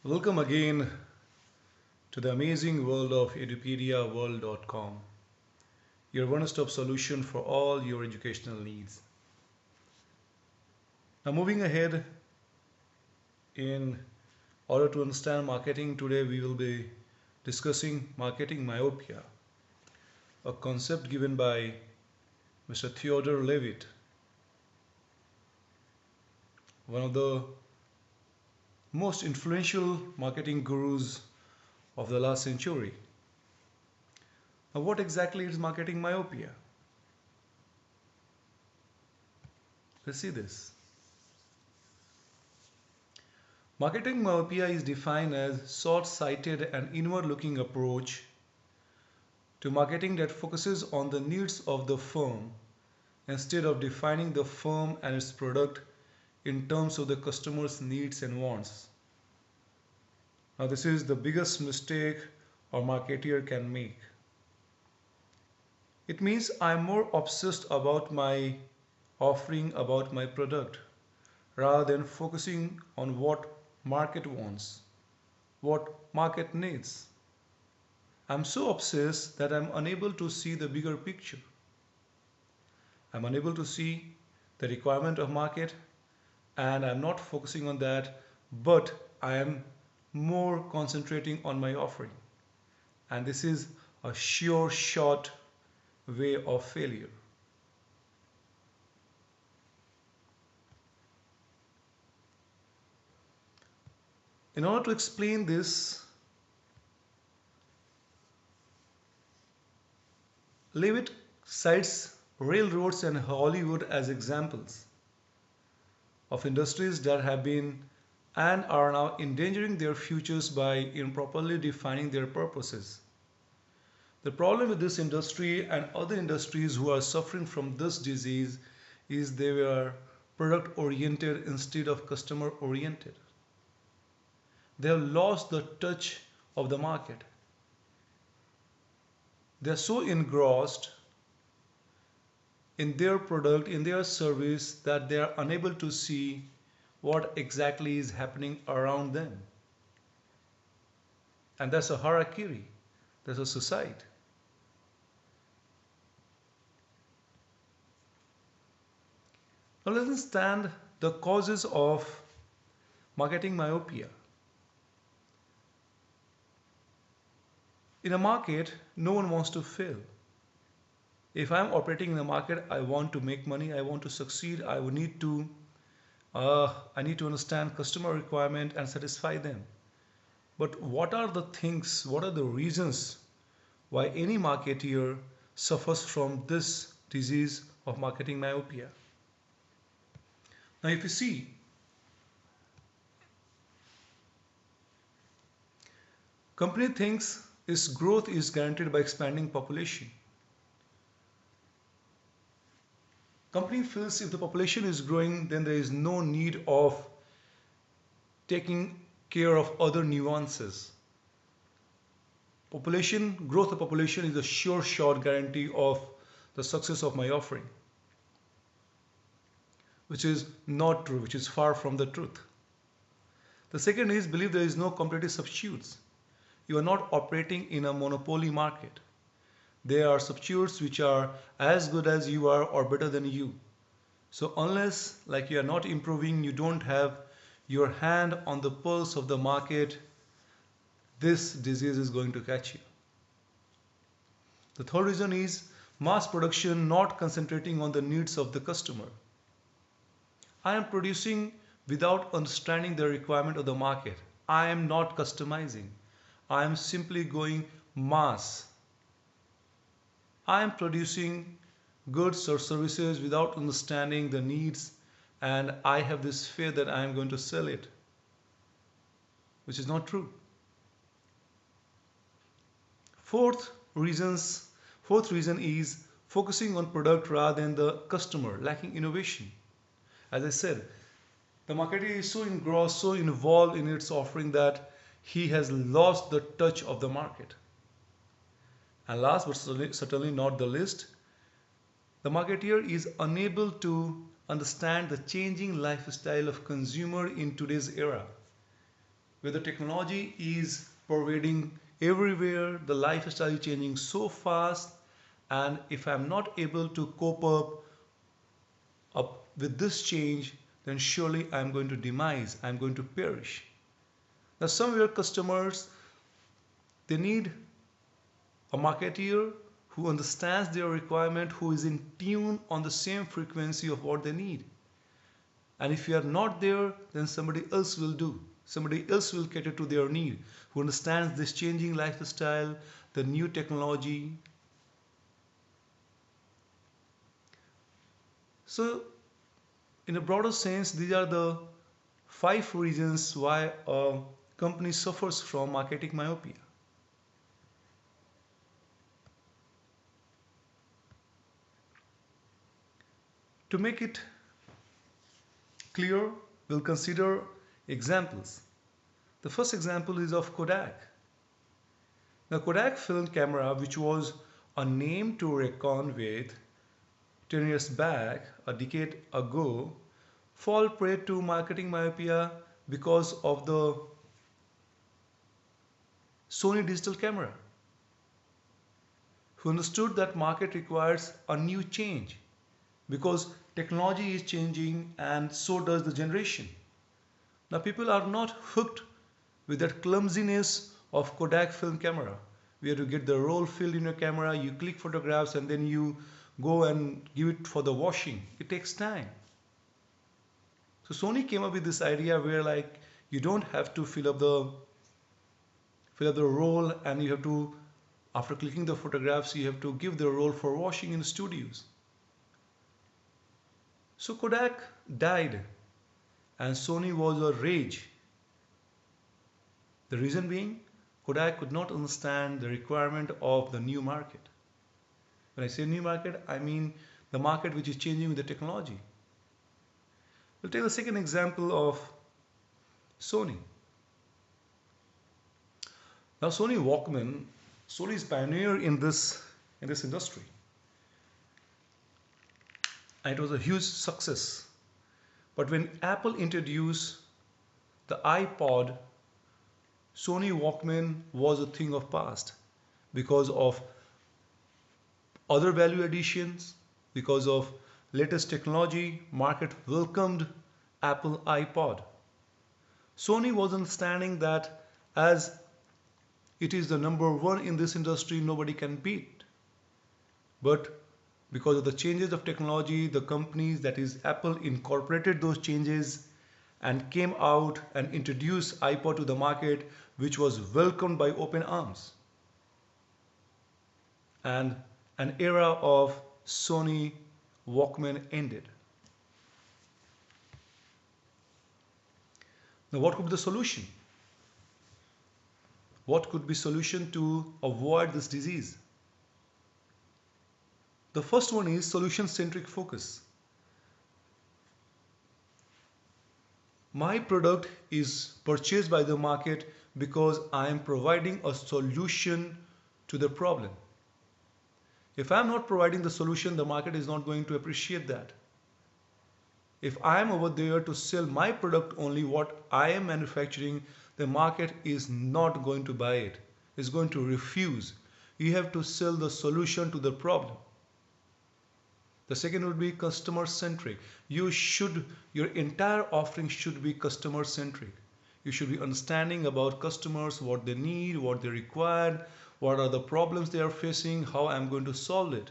Welcome again to the amazing world of edupediaworld.com, your one-stop solution for all your educational needs. Now, moving ahead, in order to understand marketing, today we will be discussing marketing myopia, a concept given by Mr. Theodore Levitt, one of the most influential marketing gurus of the last century. Now, what exactly is marketing myopia? Let's see this. Marketing myopia is defined as short-sighted and inward-looking approach to marketing that focuses on the needs of the firm instead of defining the firm and its product in terms of the customer's needs and wants. Now, this is the biggest mistake a marketer can make. It means I'm more obsessed about my offering, about my product, rather than focusing on what market wants, what market needs. I'm so obsessed that I'm unable to see the bigger picture. I'm unable to see the requirement of market, and I'm not focusing on that, but I am more concentrating on my offering. And this is a sure shot way of failure. In order to explain this, Levitt cites railroads and Hollywood as examples of industries that have been and are now endangering their futures by improperly defining their purposes. The problem with this industry and other industries who are suffering from this disease is they were product oriented instead of customer oriented. They have lost the touch of the market. They are so engrossed in their product, in their service, that they are unable to see what exactly is happening around them. And that's a harakiri, that's a suicide. Now let's understand the causes of marketing myopia. In a market, no one wants to fail. If I'm operating in a market, I want to make money, I want to succeed, I need to understand customer requirement and satisfy them. But what are the things, what are the reasons why any marketeer suffers from this disease of marketing myopia? Now, if you see, company thinks its growth is guaranteed by expanding population. Company feels if the population is growing, then there is no need of taking care of other nuances. Growth of population is a sure shot guarantee of the success of my offering, which is not true, which is far from the truth. The second is believe there is no competitive substitutes. You are not operating in a monopoly market. There are substitutes which are as good as you are or better than you. So unless like you are not improving, you don't have your hand on the pulse of the market, this disease is going to catch you. The third reason is mass production not concentrating on the needs of the customer. I am producing without understanding the requirement of the market. I am not customizing. I am simply going mass. I am producing goods or services without understanding the needs, and I have this fear that I am going to sell it, which is not true. Fourth fourth reason is focusing on product rather than the customer, lacking innovation. As I said, the marketer is so engrossed, so involved in its offering that he has lost the touch of the market. And last but certainly not the least, the marketer is unable to understand the changing lifestyle of consumer in today's era. where the technology is pervading everywhere, the lifestyle is changing so fast, and if I'm not able to cope up with this change, then surely I'm going to demise, I'm going to perish. Now somewhere customers, they need a marketeer who understands their requirement, who is in tune on the same frequency of what they need. And if you are not there, then somebody else will do. Somebody else will cater to their need, who understands this changing lifestyle, the new technology. So, in a broader sense, these are the 5 reasons why a company suffers from marketing myopia. To make it clear, we'll consider examples. The first example is of Kodak. The Kodak film camera, which was a name to reckon with 10 years back, a decade ago, fall prey to marketing myopia because of the Sony digital camera, who understood that market requires a new change because technology is changing and so does the generation. Now people are not hooked with that clumsiness of Kodak film camera. Where you get the roll filled in your camera, you click photographs and then you go and give it for the washing. It takes time. So Sony came up with this idea where like you don't have to fill up the roll, and you have to, after clicking the photographs, you have to give the roll for washing in studios. So Kodak died and Sony was a rage. The reason being, Kodak could not understand the requirement of the new market. When I say new market, I mean the market which is changing with the technology. We'll take the second example of Sony. Now Sony Walkman, Sony is pioneer in this industry. And it was a huge success. But when Apple introduced the iPod, Sony Walkman was a thing of past because of other value additions, because of latest technology. Market welcomed Apple iPod. Sony was understanding that as it is the number one in this industry, nobody can beat. But because of the changes of technology, the companies, that is Apple, incorporated those changes and came out and introduced iPod to the market, which was welcomed by open arms. And an era of Sony Walkman ended. Now what could be the solution? What could be solution to avoid this disease? The first one is solution-centric focus. My product is purchased by the market because I am providing a solution to the problem. If I am not providing the solution, the market is not going to appreciate that. If I am over there to sell my product only, what I am manufacturing, the market is not going to buy it. It's going to refuse. You have to sell the solution to the problem. The second would be customer centric. Your entire offering should be customer centric. You should be understanding about customers, what they need, what they require, what are the problems they are facing, how I'm going to solve it.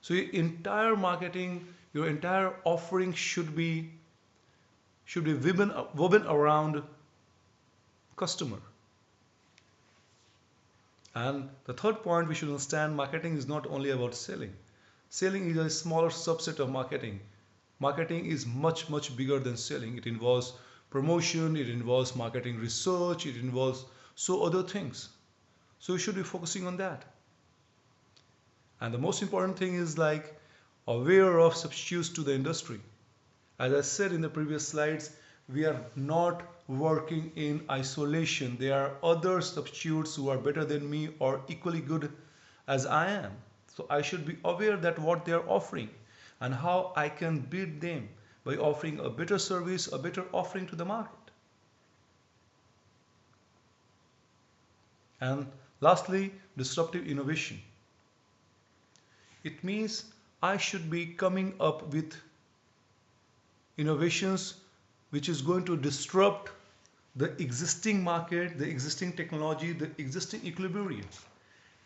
So your entire marketing, your entire offering should be woven around customer. And the third point, we should understand marketing is not only about selling. Selling is a smaller subset of marketing. Marketing is much, much bigger than selling. It involves promotion, it involves marketing research, it involves so other things. So you should be focusing on that. And the most important thing is like aware of substitutes to the industry. As I said in the previous slides, we are not working in isolation. There are other substitutes who are better than me or equally good as I am. So I should be aware that what they are offering and how I can beat them by offering a better service, a better offering to the market. And lastly, disruptive innovation. It means I should be coming up with innovations which is going to disrupt the existing market, the existing technology, the existing equilibrium,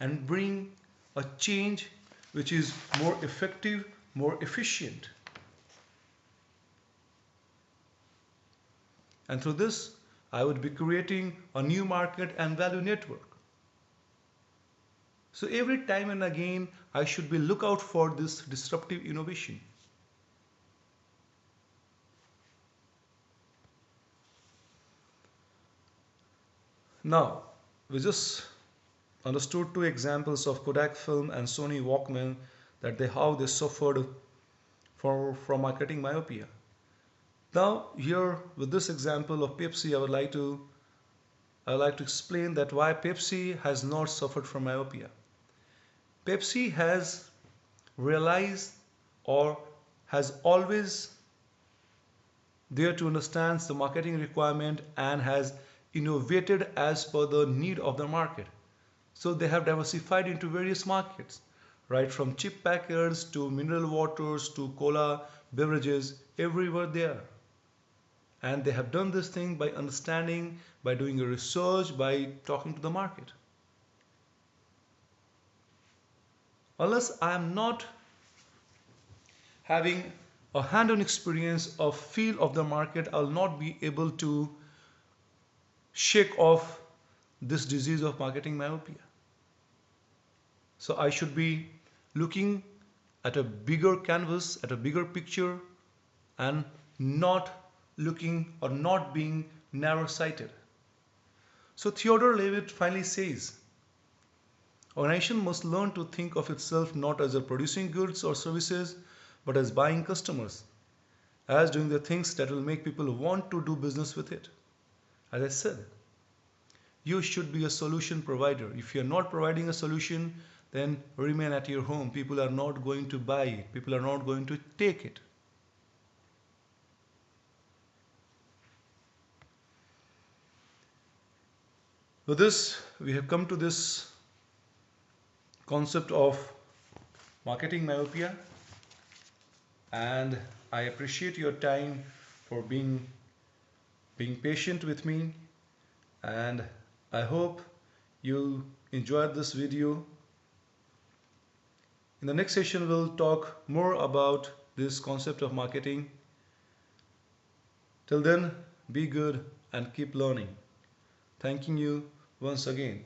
and bring a change which is more effective, more efficient. And through this, I would be creating a new market and value network. So every time and again, I should be look out for this disruptive innovation. Now, we just understood two examples of Kodak film and Sony Walkman that how they suffered from marketing myopia. Now, here with this example of Pepsi, I would like to explain that why Pepsi has not suffered from myopia. Pepsi has realized or has always there to understand the marketing requirement and has innovated as per the need of the market. So they have diversified into various markets, right from chip packers to mineral waters to cola beverages, everywhere there. And they have done this thing by understanding, by doing a research, by talking to the market. Unless I am not having a hand-on experience of feel of the market, I'll not be able to shake off this disease of marketing myopia. So I should be looking at a bigger canvas, at a bigger picture, and not looking or not being narrow-sighted. So Theodore Levitt finally says, a nation must learn to think of itself not as a producing goods or services, but as buying customers, as doing the things that will make people want to do business with it. As I said, you should be a solution provider. If you're not providing a solution, then remain at your home. People are not going to buy it. People are not going to take it. With this, we have come to this concept of marketing myopia, and I appreciate your time for being patient with me, and I hope you enjoyed this video. In the next session, we'll talk more about this concept of marketing. Till then, be good and keep learning. Thanking you once again.